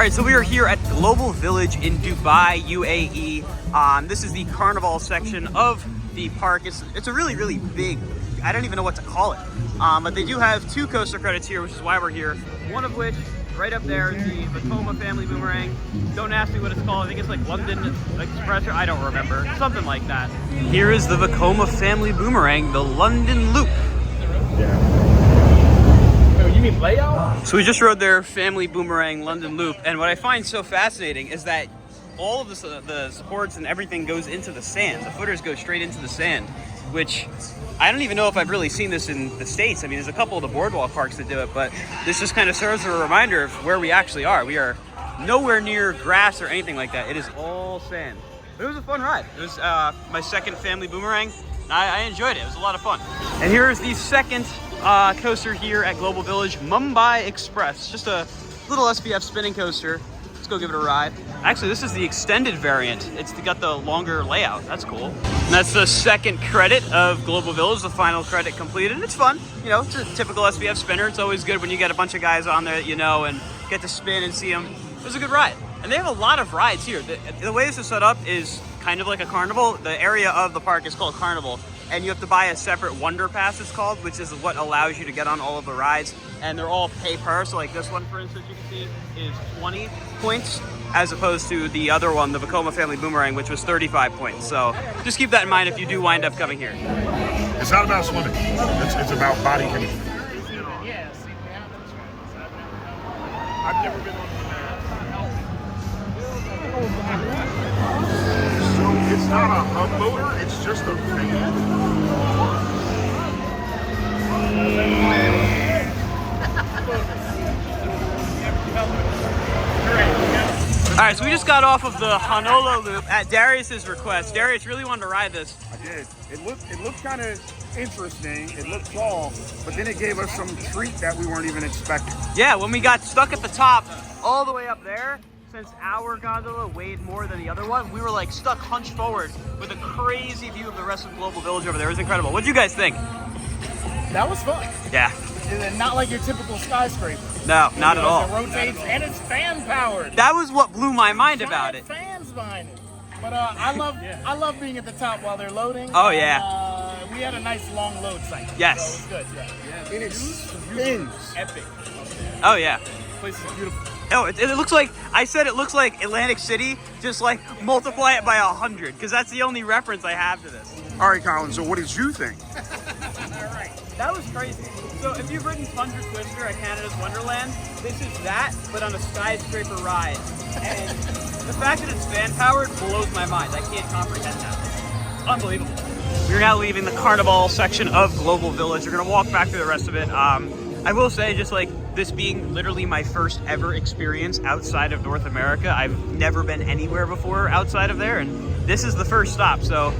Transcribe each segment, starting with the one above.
right, so we are here at Global Village in Dubai, UAE. This is the carnival section of the park. It's a really, really big, I don't even know what to call it. But they do have 2 coaster credits here, which is why we're here. One of which, right up there, is the Vekoma family boomerang. Don't ask me what it's called. I think it's like London Express, or I don't remember. Something like that. Here is the Vekoma family boomerang, the London Loop. Yeah. You mean layout? So we just rode their family boomerang London Loop, and what I find so fascinating is that all of the supports and everything goes into the sand. The footers go straight into the sand, which I don't even know if I've really seen this in the States. I mean, there's a couple of the boardwalk parks that do it, but this just kind of serves as a reminder of where we actually are. We are nowhere near grass or anything like that. It is all sand. But it was a fun ride. It was my second family boomerang. I enjoyed it. It was a lot of fun. And here is the second coaster here at Global Village, Mumbai Express. Just a little SPF spinning coaster. Let's go give it a ride. Actually, this is the extended variant. It's got the longer layout. That's cool. And that's the second credit of Global Village, the final credit completed. It's fun. You know, it's a typical SPF spinner. It's always good when you get a bunch of guys on there that you know and get to spin and see them. It was a good ride. And they have a lot of rides here. The way this is set up is kind of like a carnival. The area of the park is called Carnival, and you have to buy a separate Wonder Pass, it's called, which is what allows you to get on all of the rides. And they're all pay per. So like this one, for instance, you can see is 20 points, as opposed to the other one, the Vekoma family boomerang, which was 35 points. So just keep that in mind if you do wind up coming here. It's not about swimming. It's about body conditioning. I've never been on So it's not a hub motor, it's just a fan. All right, so we just got off of the Honolulu Loop at Darius's request. Darius really wanted to ride this. I did. It looked kind of interesting. It looked tall, but then it gave us some treat that we weren't even expecting. Yeah, when we got stuck at the top, all the way up there, since our gondola weighed more than the other one, we were like stuck hunched forward with a crazy view of the rest of Global Village over there. It was incredible. What did you guys think? That was fun. Yeah. And not like your typical skyscraper. No, not at all. It rotates and it's fan powered. That was what blew my mind about it. Fans behind it. But I love being at the top while they're loading. Oh yeah. We had a nice long load cycle. Yes. So it was good. Yeah. And it spins. Epic. Oh yeah. The place is beautiful. Oh, it looks like, I said it looks like Atlantic City, just like multiply it by 100, because that's the only reference I have to this. All right, Colin, so what did you think? All right. That was crazy. So if you've ridden Thunder Twister at Canada's Wonderland, this is that, but on a skyscraper ride. And the fact that it's fan powered blows my mind. I can't comprehend that. Unbelievable. We're now leaving the carnival section of Global Village. We're gonna walk back through the rest of it. I will say, just like this being literally my first ever experience outside of North America, I've never been anywhere before outside of there, and this is the first stop. So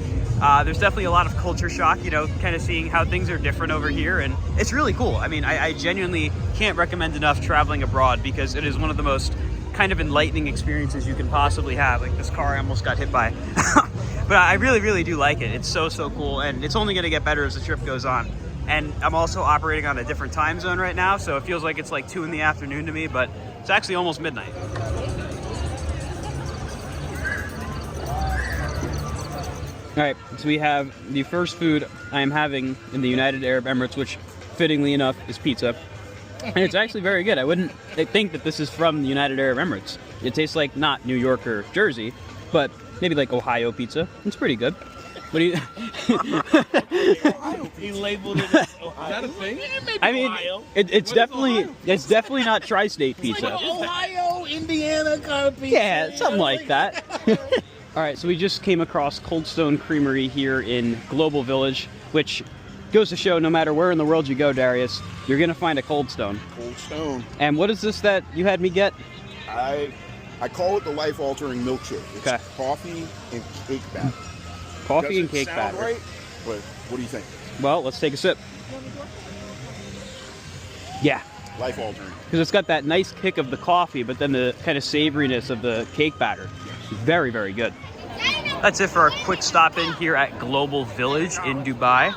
there's definitely a lot of culture shock, you know, kind of seeing how things are different over here, and it's really cool. I mean, I genuinely can't recommend enough traveling abroad, because it is one of the most kind of enlightening experiences you can possibly have. Like this car I almost got hit by. But I really, really do like it. It's so cool, and it's only gonna get better as the trip goes on. And I'm also operating on a different time zone right now, so it feels like it's like 2 in the afternoon to me, but it's actually almost midnight. All right, so we have the first food I am having in the United Arab Emirates, which fittingly enough is pizza. And it's actually very good. I wouldn't think that this is from the United Arab Emirates. It tastes like not New York or Jersey, but maybe like Ohio pizza. It's pretty good. What do you? He labeled it as Ohio. Is that a thing? I mean, it's definitely not tri-state pizza. Like Ohio, Indiana kind of pizza. Yeah, something like that. All right, so we just came across Cold Stone Creamery here in Global Village, which goes to show no matter where in the world you go, Darius, you're gonna find a Cold Stone. Cold Stone. And what is this that you had me get? I call it the life-altering milkshake. It's okay. Coffee and cake batter. Coffee and cake batter. Right, but what do you think? Well, let's take a sip. Yeah. Life-altering. Because it's got that nice kick of the coffee, but then the kind of savoriness of the cake batter. Very, very good. That's it for our quick stop in here at Global Village in Dubai.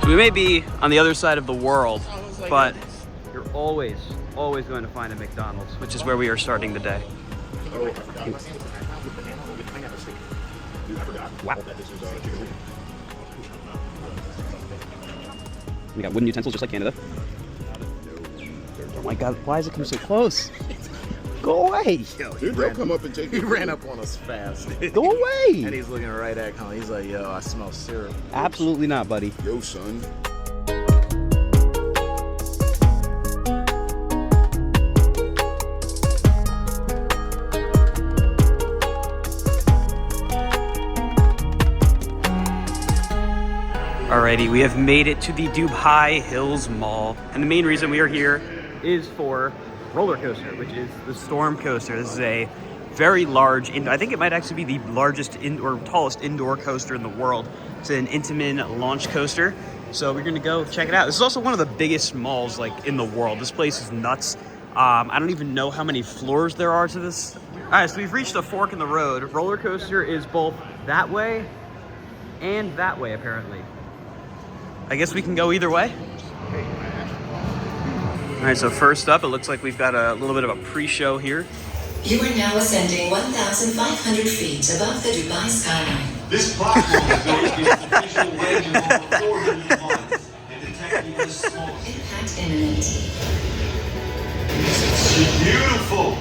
We may be on the other side of the world, but you're always going to find a McDonald's, which is where we are starting the day. Wow. We got wooden utensils just like Canada. Oh my God, why is it coming so close? Go away. Yo, dude, they'll come up and take He ran up on us fast. Go away. And he's looking right at Colin. He's like, yo, I smell syrup. Absolutely not, buddy. Yo, son. Alrighty, we have made it to the Dubai Hills Mall. And the main reason we are here is for roller coaster, which is the Storm Coaster. This is a very large, I think it might actually be the largest or tallest indoor coaster in the world. It's an Intamin launch coaster. So we're gonna go check it out. This is also one of the biggest malls like in the world. This place is nuts. I don't even know how many floors there are to this. All right, so we've reached a fork in the road. Roller coaster is both that way and that way, apparently. I guess we can go either way. All right, so first up, it looks like we've got a little bit of a pre-show here. You are now ascending 1,500 feet above the Dubai skyline. This platform is going to be an official legend for 400 miles and detect even the smallest. Impact imminent. It's beautiful.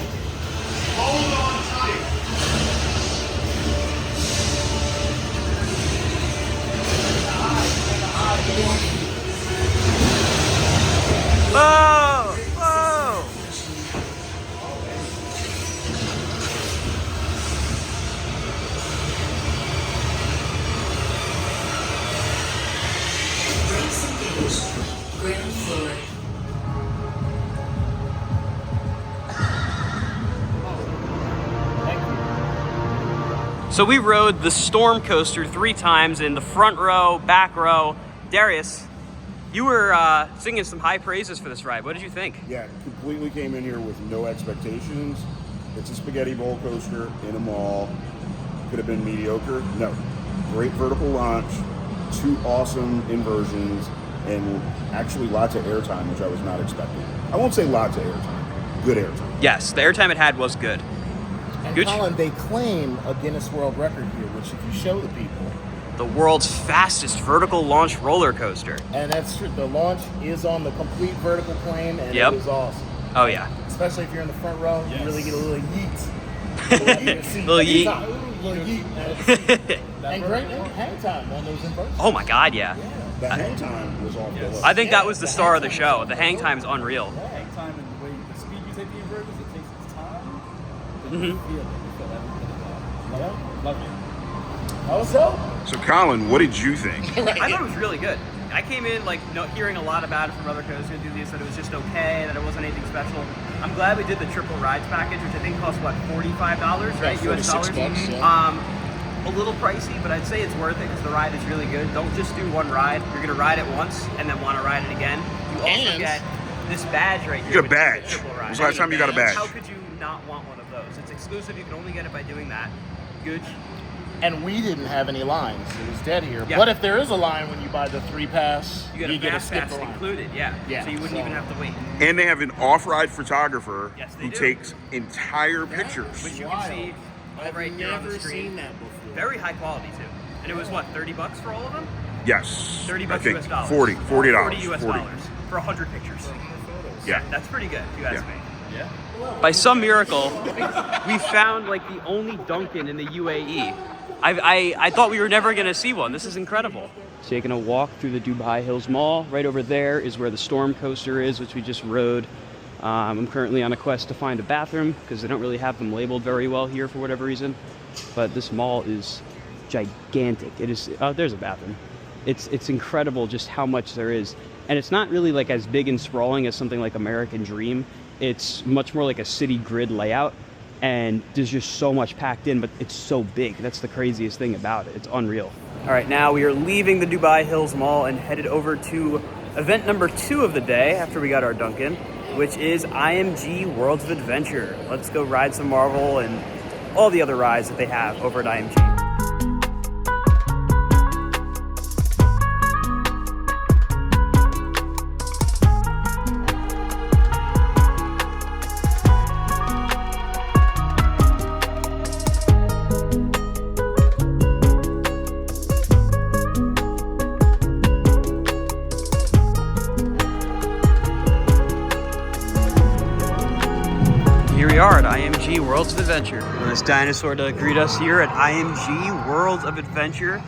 Hold on tight. Whoa! Whoa! Brakes engaged. Ground floor. So we rode the Storm Coaster 3 times in the front row, back row. Darius, you were singing some high praises for this ride. What did you think? Yeah, completely came in here with no expectations. It's a spaghetti bowl coaster in a mall. Could have been mediocre. No. Great vertical launch, 2 awesome inversions, and actually lots of airtime, which I was not expecting. I won't say lots of airtime. Good airtime. Yes, the airtime it had was good. And Gooch? Colin, they claim a Guinness World Record here, which if you show the people, The world's fastest vertical launch roller coaster. and that's true, the launch is on the complete vertical plane, and Yep. it is awesome. Oh yeah. Especially if you're in the front row, you really get a little yeet. Little yeet. Little yeet. And great hang time on those inversions. Oh my God, yeah. The hang time was off the hook. I think that was the star of the show. The hang time's unreal. Hang time and the way the speed you take the inverters, it takes its time. But Mhm. you feel it. You feel everything. Love it. Also, So, Colin, what did you think? I thought it was really good. I came in like hearing a lot about it from other coaster enthusiasts that it was just okay, that it wasn't anything special. I'm glad we did the triple rides package, which I think cost what, $45, right? US dollars. $46, yeah. A little pricey, but I'd say it's worth it because the ride is really good. Don't just do one ride. You're gonna ride it once and then want to ride it again. You also And- get this badge right here. You get a which is badge. triple ride. When's the last time you got a badge? How could you not want one of those? It's exclusive. You can only get it by doing that. Gooch. and we didn't have any lines. It was dead here. Yeah. But if there is a line when you buy the 3 pass, You get a fast skip pass the line. included, yeah. Yeah, So you wouldn't so- even have to wait. And they have an off-ride photographer Yes, they who do. takes entire pictures. Which you can Wild. see all I've right here on the never screen. seen that before. Very high quality too. And it was what, $30 for all of them? Yes. 30 I bucks think US dollars. 40 $40 US US dollars for 100 pictures. Yeah. That's pretty good, if you ask Yeah. me. Yeah. By some miracle, we found like the only Dunkin' in the UAE. I thought we were never gonna see one. This is incredible. Taking a walk through the Dubai Hills Mall. Right over there is where the Storm Coaster is, which we just rode. I'm currently on a quest to find a bathroom because they don't really have them labeled very well here for whatever reason. But this mall is gigantic. It is. Oh, there's a bathroom. It's incredible just how much there is, and it's not really like as big and sprawling as something like American Dream. It's much more like a city grid layout, and there's just so much packed in, but it's so big. That's the craziest thing about it. It's unreal. All right, now we are leaving the Dubai Hills Mall and headed over to event number 2 of the day after we got our Dunkin', which is IMG Worlds of Adventure. Let's go ride some Marvel and all the other rides that they have over at IMG. we are at IMG Worlds of Adventure. And this dinosaur to greet us here at IMG Worlds of Adventure.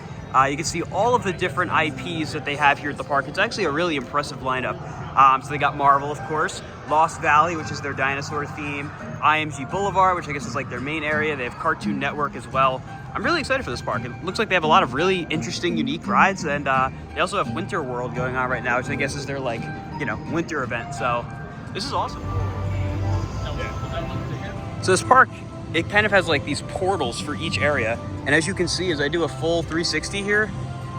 You can see all of the different IPs that they have here at the park. It's actually a really impressive lineup. So they got Marvel, of course, Lost Valley, which is their dinosaur theme, IMG Boulevard, which I guess is like their main area. They have Cartoon Network as well. I'm really excited for this park. It looks like they have a lot of really interesting, unique rides, and they also have Winter World going on right now, which I guess is their, like, you know, winter event. So this is awesome. So this park, it kind of has like these portals for each area. And as you can see, as I do a full 360 here,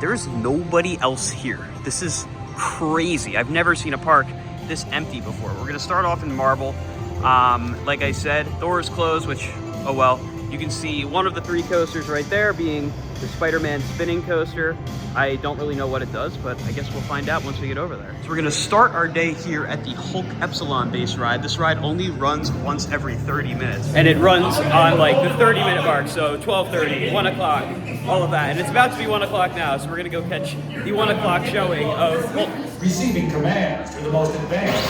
there's nobody else here. This is crazy. I've never seen a park this empty before. We're gonna start off in Marvel. Like I said, doors closed, which, oh well. You can see one of the 3 coasters right there being the Spider-Man spinning coaster. I don't really know what it does, but I guess we'll find out once we get over there. So we're gonna start our day here at the Hulk Epsilon base ride. This ride only runs once every 30 minutes. And it runs on like the 30-minute mark, so 12:30, 1 o'clock, all of that. And it's about to be 1 o'clock now, so we're gonna go catch the 1 o'clock showing of Hulk. Receiving commands for the most advanced.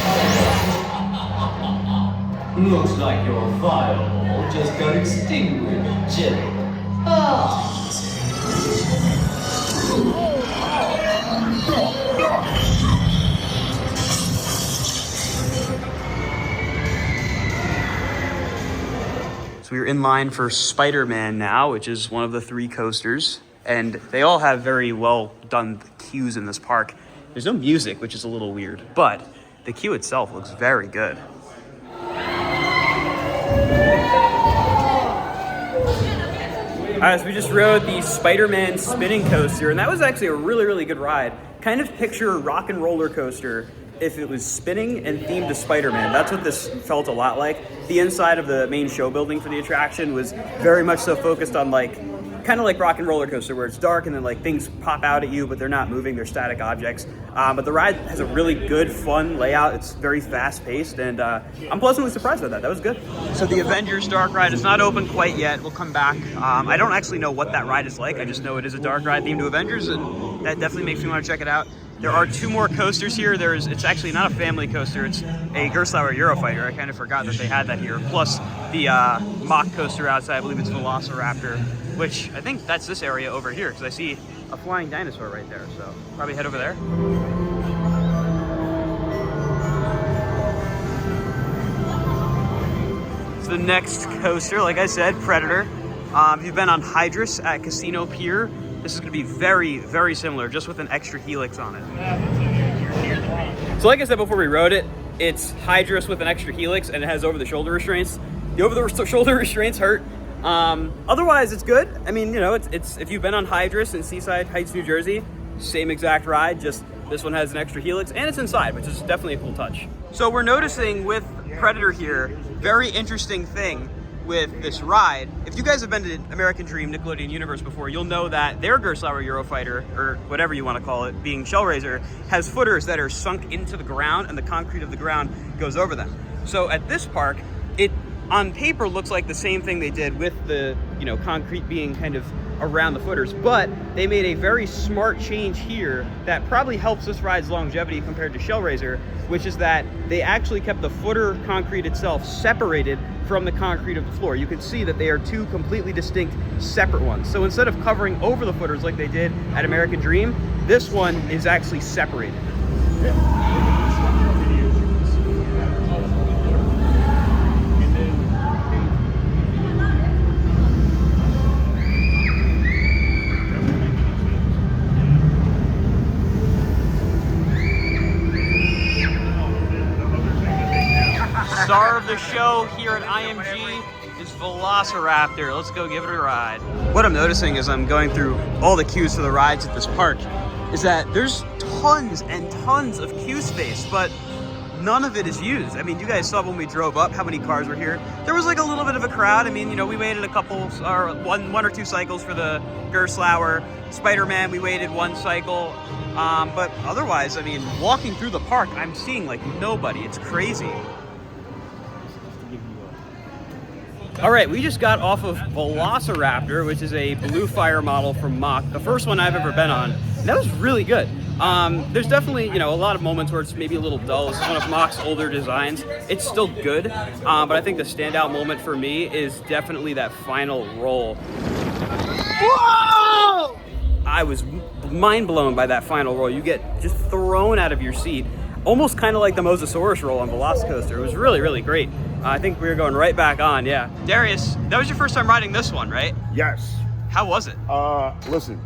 Looks like your fireball just got extinguished, Jelly. So we're in line for Spider-Man now, which is one of the 3 coasters. And they all have very well done queues in this park. There's no music, which is a little weird, but the queue itself looks very good. So we just rode the Spider-Man spinning coaster, and that was actually a really, really good ride. Kind of picture rock and roller coaster if it was spinning and themed to Spider-Man. That's what this felt a lot like. The inside of the main show building for the attraction was very much so focused on like, kind of like rock and roller coaster where it's dark and then like things pop out at you, but they're not moving, they're static objects. But the ride has a really good, fun layout. It's very fast paced, and I'm pleasantly surprised by that. That was good. So the Avengers Dark Ride is not open quite yet. We'll come back. I don't actually know what that ride is like. I just know it is a dark ride themed to Avengers, and that definitely makes me want to check it out. There are 2 more coasters here. It's actually not a family coaster. It's a Gerstlauer Eurofighter. I kind of forgot that they had that here. Plus the mock coaster outside. I believe it's Velociraptor, which I think that's this area over here because I see a flying dinosaur right there. So probably head over there. So the next coaster, like I said, Predator. If you've been on Hydrus at Casino Pier, this is going to be very, very similar, just with an extra helix on it. So like I said before we rode it, it's Hydrus with an extra helix, and it has over-the-shoulder restraints. The over-the-shoulder restraints hurt. Otherwise, it's good. I mean, you know, it's if you've been on Hydrus in Seaside Heights, New Jersey, same exact ride, just this one has an extra helix, and it's inside, which is definitely a cool touch. So we're noticing with Predator here, very interesting thing with this ride. If you guys have been to American Dream Nickelodeon Universe before, you'll know that their Gerstlauer Eurofighter, or whatever you want to call it, being Shellraiser, has footers that are sunk into the ground and the concrete of the ground goes over them. So at this park, it on paper looks like the same thing they did with the, you know, concrete being kind of around the footers, but they made a very smart change here that probably helps this ride's longevity compared to Shellraiser, which is that they actually kept the footer concrete itself separated from the concrete of the floor. You can see that they are 2 completely distinct separate ones. So instead of covering over the footers like they did at American Dream, this one is actually separated. Star of the show here at IMG is Velociraptor. Let's go give it a ride. What I'm noticing as I'm going through all the queues for the rides at this park is that there's tons and tons of queue space, but none of it is used. I mean, you guys saw when we drove up how many cars were here. There was like a little bit of a crowd. I mean, you know, we waited a couple, or one or two cycles for the Gerstlauer. Spider-Man, we waited 1 cycle. But otherwise, I mean, walking through the park, I'm seeing like nobody. It's crazy. All right, we just got off of Velociraptor, which is a Blue Fire model from Mach, the first one I've ever been on. And that was really good. There's definitely, you know, a lot of moments where it's maybe a little dull. This is one of Mach's older designs. It's still good, but I think the standout moment for me is definitely that final roll. Whoa! I was mind blown by that final roll. You get just thrown out of your seat, almost kind of like the Mosasaurus roll on Velocicoaster. It was really, really great. I think we were going right back on, yeah. Darius, that was your first time riding this one, right? Yes. How was it? Listen,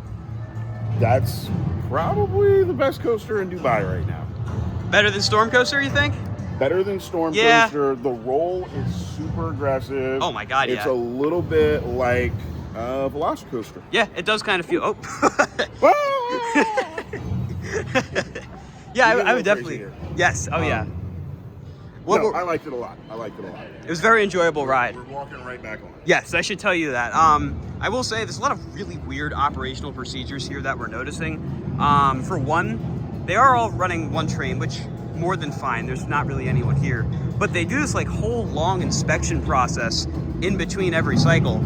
that's probably the best coaster in Dubai right now. Better than Storm Coaster, you think? Better than Storm Coaster. The roll is super aggressive. Oh my God, It's a little bit like Velocicoaster. Yeah, it does kind of feel, oh. You I would definitely, yes, oh yeah. I liked it a lot. It was a very enjoyable ride. We're walking right back on it. Yes, I should tell you that. I will say there's a lot of really weird operational procedures here that we're noticing. For one, they are all running one train, which more than fine. There's not really anyone here. But they do this like whole long inspection process in between every cycle.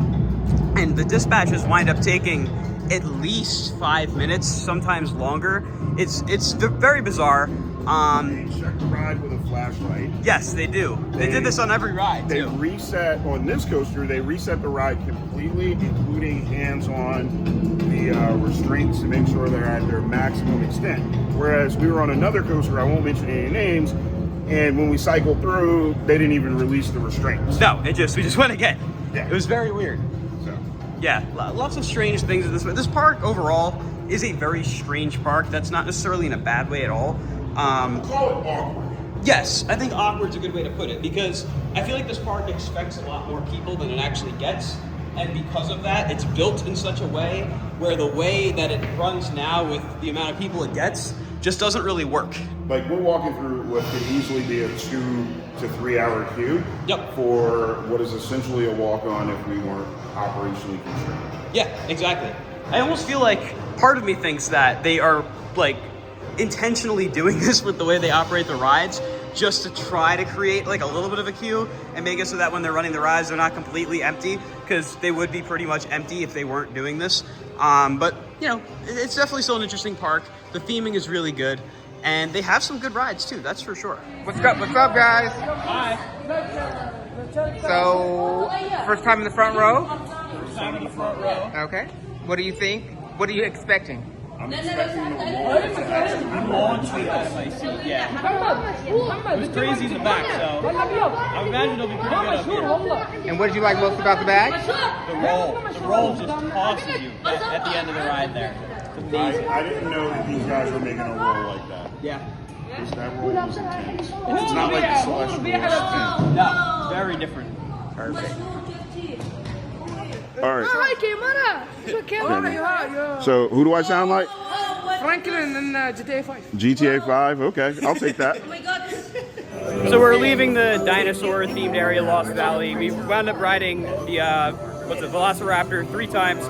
And the dispatches wind up taking at least 5 minutes, sometimes longer. It's very bizarre. They check the ride with a flashlight. Yes, they do. They did this on every ride, They too. reset, on this coaster, they reset the ride completely, including hands-on the restraints to make sure they're at their maximum extent. Whereas we were on another coaster, I won't mention any names, and when we cycled through, they didn't even release the restraints. No, we just went again. Yeah. It was very weird. So. Yeah, lots of strange things in this park overall is a very strange park. That's not necessarily in a bad way at all. Call it awkward. Yes, I think awkward's a good way to put it, because I feel like this park expects a lot more people than it actually gets. And because of that, it's built in such a way where the way that it runs now with the amount of people it gets just doesn't really work. Like, we're walking through what could easily be a 2 to 3 hour queue for what is essentially a walk-on if we weren't operationally constrained. Yeah, exactly. I almost feel like part of me thinks that they are like intentionally doing this with the way they operate the rides, just to try to create like a little bit of a queue and make it so that when they're running the rides, they're not completely empty, because they would be pretty much empty if they weren't doing this. But you know, it's definitely still an interesting park. The theming is really good, and they have some good rides too, that's for sure. What's up, guys? Hi. So, first time in the front row? First time in the front row. Okay. What do you think? What are you expecting? I'm expecting the wall to actually Launch with this, I see, yeah. It was crazy in the back, so I imagine it'll be pretty good up here. And what did you like most about the bag? The roll just tosses you at the end of the ride there. It's amazing. I didn't know that these guys were making a roll like that. Yeah. Because that roll was intense. It's not like the Celestial. No, very different. Perfect. All right. So, who do I sound like? Franklin and GTA 5. GTA 5? Okay, I'll take that. So we're leaving the dinosaur-themed area, Lost Valley. We wound up riding the Velociraptor 3 times,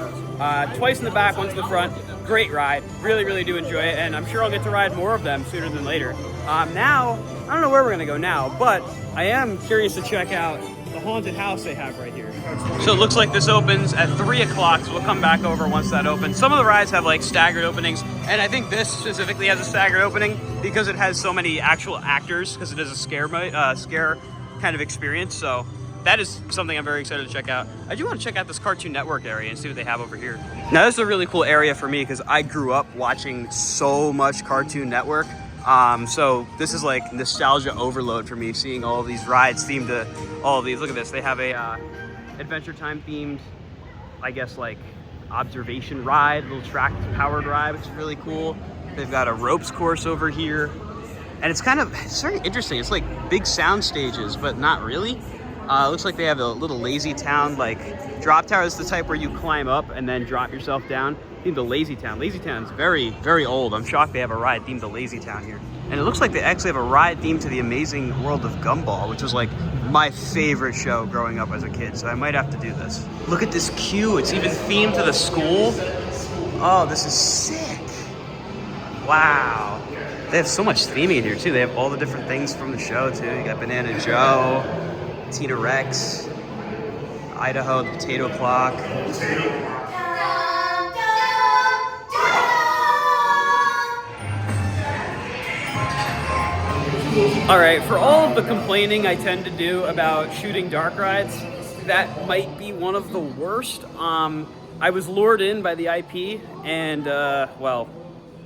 twice in the back, once in the front. Great ride. Really, really do enjoy it, and I'm sure I'll get to ride more of them sooner than later. Now, I don't know where we're gonna go now, but I am curious to check out the haunted house they have right here. So it looks like this opens at 3 o'clock, so we'll come back over once that opens. Some of the rides have like staggered openings, and I think this specifically has a staggered opening because it has so many actual actors, because it is a scare kind of experience. So that is something I'm very excited to check out. I do want to check out this Cartoon Network area and see what they have over here. Now this is a really cool area for me because I grew up watching so much Cartoon Network. So this is like nostalgia overload for me, seeing all of these rides themed to all of these. Look at this, they have a Adventure Time themed, I guess, like observation ride, little track powered ride, which is really cool. They've got a ropes course over here, and it's very interesting. It's like big sound stages, but not really. It looks like they have a little Lazy Town like drop tower. This is the type where you climb up and then drop yourself down. Themed to Lazy Town. Lazy Town's very, very old. I'm shocked they have a ride themed to Lazy Town here. And it looks like they actually have a ride themed to the Amazing World of Gumball, which was like my favorite show growing up as a kid. So I might have to do this. Look at this queue. It's even themed to the school. Oh, this is sick. Wow. They have so much theming in here too. They have all the different things from the show too. You got Banana Joe, Tina Rex, Idaho, the Potato Clock. All right, for all of the complaining I tend to do about shooting dark rides, that might be one of the worst. I was lured in by the IP, and well,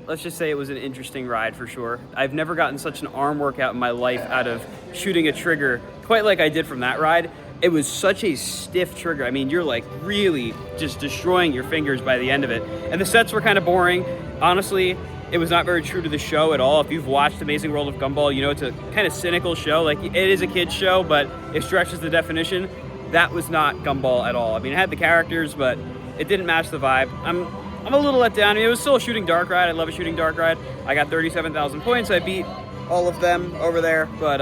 let's just say it was an interesting ride for sure. I've never gotten such an arm workout in my life out of shooting a trigger quite like I did from that ride. It was such a stiff trigger. I mean, you're like really just destroying your fingers by the end of it. And the sets were kind of boring. Honestly, it was not very true to the show at all. If you've watched Amazing World of Gumball, you know it's a kind of cynical show. Like, it is a kid's show, but it stretches the definition. That was not Gumball at all. I mean, it had the characters, but it didn't match the vibe. I'm a little let down. I mean, it was still a shooting dark ride. I love a shooting dark ride. I got 37,000 points. I beat all of them over there, but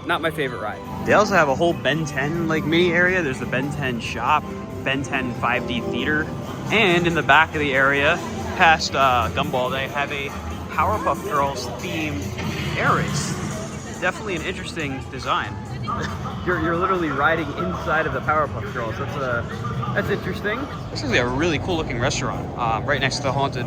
not my favorite ride. They also have a whole Ben 10 like mini area. There's the Ben 10 shop, Ben 10 5D theater, and in the back of the area, past Gumball, they have a Powerpuff Girls themed air race. Definitely an interesting design. You're literally riding inside of the Powerpuff Girls. That's interesting. This is a really cool looking restaurant right next to the haunted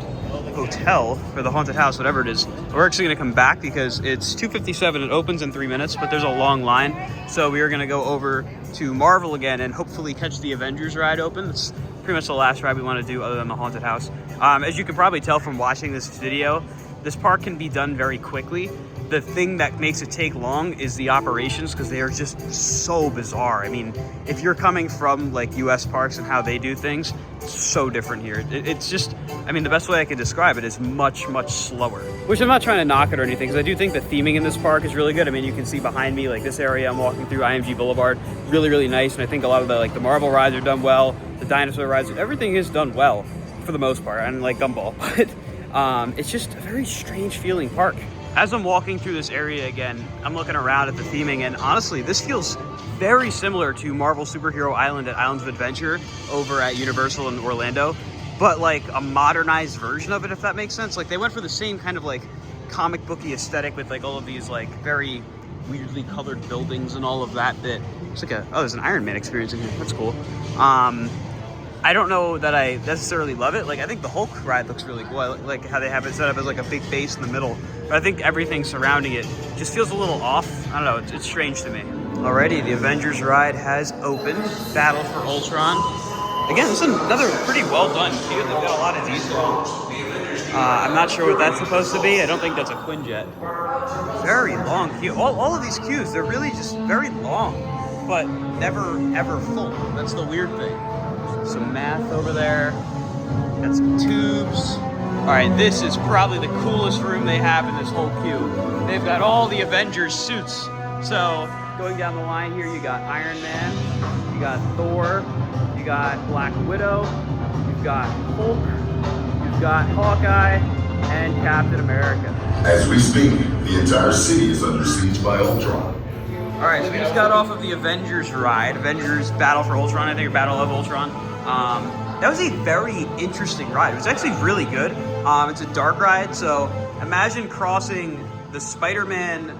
hotel or the haunted house, whatever it is. We're actually going to come back because it's 2:57. It opens in 3 minutes, but there's a long line. So we are going to go over to Marvel again and hopefully catch the Avengers ride open. It's pretty much the last ride we want to do other than the haunted house. As you can probably tell from watching this video, this park can be done very quickly. The thing that makes it take long is the operations, because they are just so bizarre. I mean, if you're coming from like US parks and how they do things, it's so different here. It's just, I mean, the best way I can describe it is much, much slower. Which I'm not trying to knock it or anything, because I do think the theming in this park is really good. I mean, you can see behind me, like this area I'm walking through, IMG Boulevard, really, really nice. And I think a lot of the Marvel rides are done well, the dinosaur rides, everything is done well for the most part, and like Gumball, but it's just a very strange feeling park. As I'm walking through this area again, I'm looking around at the theming, and honestly, this feels very similar to Marvel Superhero Island at Islands of Adventure over at Universal in Orlando, but like a modernized version of it, if that makes sense. Like, they went for the same kind of like comic booky aesthetic with like all of these like very weirdly colored buildings and all of that. It's like there's an Iron Man experience in here. That's cool. I don't know that I necessarily love it. Like, I think the Hulk ride looks really cool. I like how they have it set up as like a big base in the middle. But I think everything surrounding it just feels a little off. I don't know, it's strange to me. Alrighty, the Avengers ride has opened. Battle for Ultron. Again, this is another pretty well done queue. They've got a lot of detail. I'm not sure what that's supposed to be. I don't think that's a Quinjet. Very long queue. All of these queues, they're really just very long, but never ever full. That's the weird thing. Some math over there. Got some tubes. All right, this is probably the coolest room they have in this whole queue. They've got all the Avengers suits. So going down the line here, you got Iron Man, you got Thor, you got Black Widow, you've got Hulk, you've got Hawkeye, and Captain America. As we speak, the entire city is under siege by Ultron. All right, so we just got off of the Avengers ride, Avengers Battle for Ultron, I think, or Battle of Ultron. That was a very interesting ride. It was actually really good. It's a dark ride, so imagine crossing the Spider-Man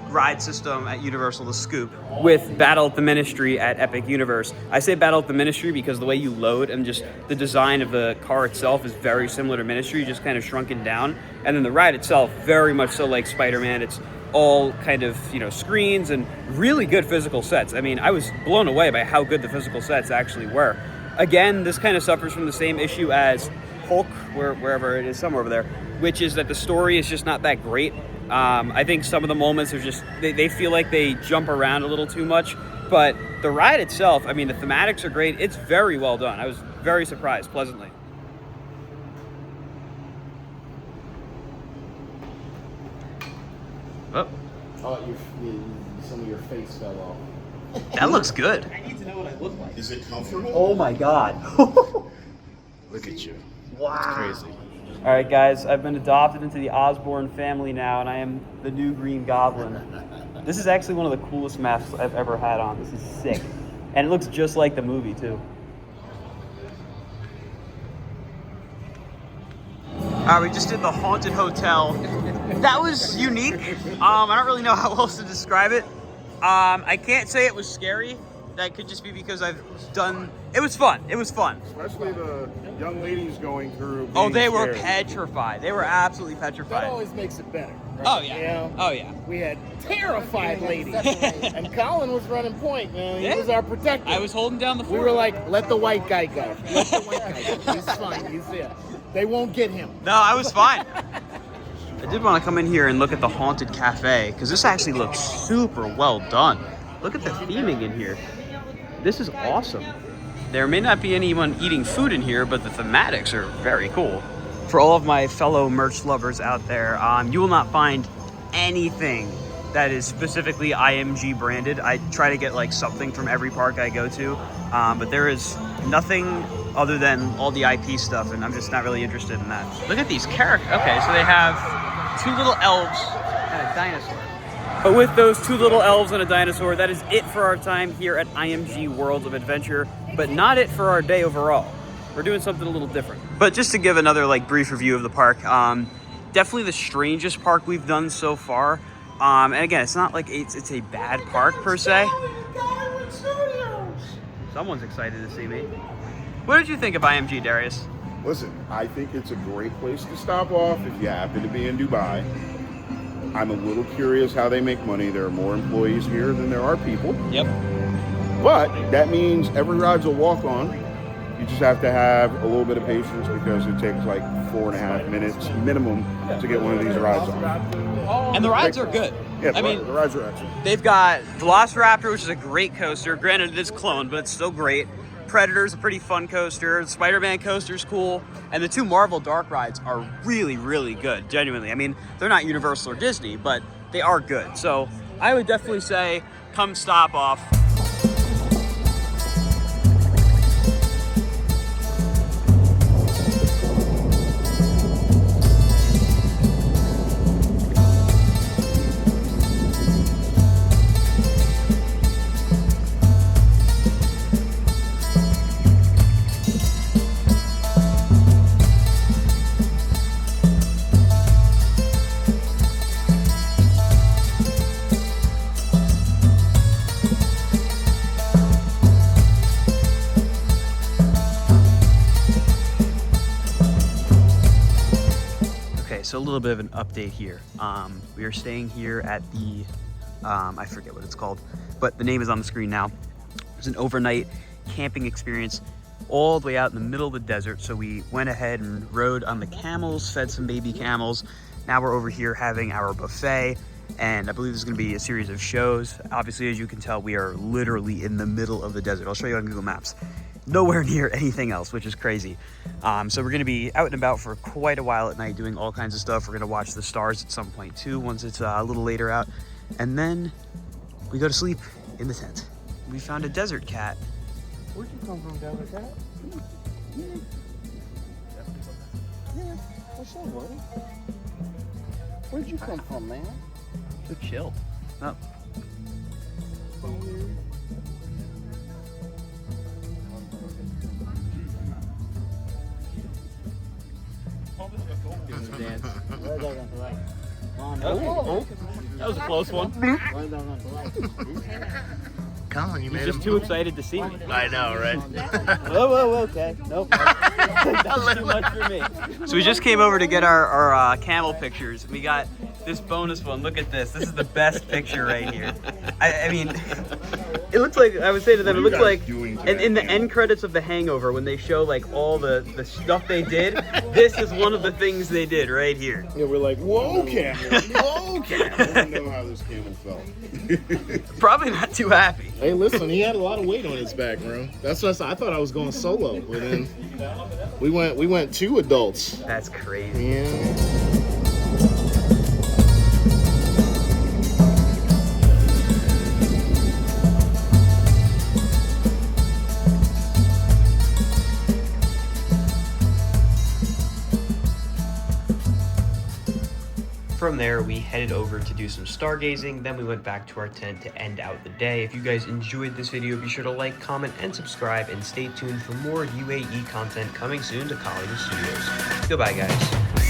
ride system at Universal, the Scoop, with Battle at the Ministry at Epic Universe. I say Battle at the Ministry because the way you load and just the design of the car itself is very similar to Ministry, just kind of shrunken down. And then the ride itself, very much so like Spider-Man. It's all kind of, screens and really good physical sets. I mean, I was blown away by how good the physical sets actually were. Again, this kind of suffers from the same issue as Hulk, wherever it is, somewhere over there, which is that the story is just not that great. I think some of the moments are just, they feel like they jump around a little too much, but the ride itself, I mean, the thematics are great. It's very well done. I was very surprised, pleasantly. Oh. Some of your face fell off. That looks good. I need to know what I look like. Is it comfortable? Oh my God. Look at you. Wow. It's crazy. All right, guys, I've been adopted into the Osborn family now, and I am the new Green Goblin. This is actually one of the coolest masks I've ever had on. This is sick. And it looks just like the movie, too. All right, we just did the Haunted Hotel. That was unique. I don't really know how else to describe it. I can't say it was scary. That could just be because I've done... It was fun. It was fun. Especially the young ladies going through. Oh, they were scared. petrified. They were absolutely petrified. That always makes it better, right? Oh yeah. You know? Oh yeah. We had terrified ladies. And Colin was running point, man. He was our protector. I was holding down the fort. We were like, let the white guy go. Let the white guy go. He's fine. He's there. They won't get him. No, I was fine. I did want to come in here and look at the Haunted Cafe, because this actually looks super well done. Look at the theming in here. This is awesome. There may not be anyone eating food in here, but the thematics are very cool. For all of my fellow merch lovers out there, you will not find anything that is specifically IMG branded. I try to get like something from every park I go to, but there is nothing other than all the IP stuff, and I'm just not really interested in that. Look at these characters. Okay, so they have 2 little elves and a dinosaur. But with those 2 little elves and a dinosaur, that is it for our time here at IMG Worlds of Adventure, but not it for our day overall. We're doing something a little different. But just to give another like brief review of the park, definitely the strangest park we've done so far. And again, it's not like it's a bad park per se. Someone's excited to see me. What did you think of IMG, Darius? Listen, I think it's a great place to stop off if you happen to be in Dubai. I'm a little curious how they make money. There are more employees here than there are people. Yep. But that means every ride's a walk-on. You just have to have a little bit of patience because it takes like 4.5 minutes minimum to get one of these rides on. And the rides are good. Yeah, I mean, the rides are excellent. They've got Velociraptor, which is a great coaster. Granted, it is cloned, but it's still great. Predator's a pretty fun coaster. The Spider-Man coaster's cool. And the 2 Marvel Dark rides are really, really good, genuinely. I mean, they're not Universal or Disney, but they are good. So I would definitely say come stop off. So a little bit of an update here. We are staying here at the, I forget what it's called, but the name is on the screen now. It's an overnight camping experience all the way out in the middle of the desert. So we went ahead and rode on the camels, fed some baby camels. Now we're over here having our buffet, and I believe there's gonna be a series of shows. Obviously, as you can tell, we are literally in the middle of the desert. I'll show you on Google Maps. Nowhere near anything else, which is crazy. So we're gonna be out and about for quite a while at night doing all kinds of stuff. We're gonna watch the stars at some point too, once it's a little later out. And then we go to sleep in the tent. We found a desert cat. Where'd you come from, Desert Cat? Yeah. What's up, buddy? Where'd you come from, man? So chill. Oh. That was a close one. Colin, you made He's just too excited to see me. I know, right? Oh, okay. Nope. That's too much for me. So we just came over to get our camel pictures. We got this bonus one. Look at this. This is the best picture right here. I mean, it looks like, I would say to them, it looks like in the end credits of The Hangover, when they show like all the stuff they did, this is one of the things they did right here. Yeah, we're like, whoa, camel. Whoa, camel. I don't know how this camel felt. Probably not too happy. Hey, listen, he had a lot of weight on his back, bro. That's what I thought I was going solo, but then we went 2 adults. That's crazy. Yeah. From there, we headed over to do some stargazing, then we went back to our tent to end out the day. If you guys enjoyed this video, be sure to like, comment, and subscribe, and stay tuned for more UAE content coming soon to Collier Studios. Goodbye, guys.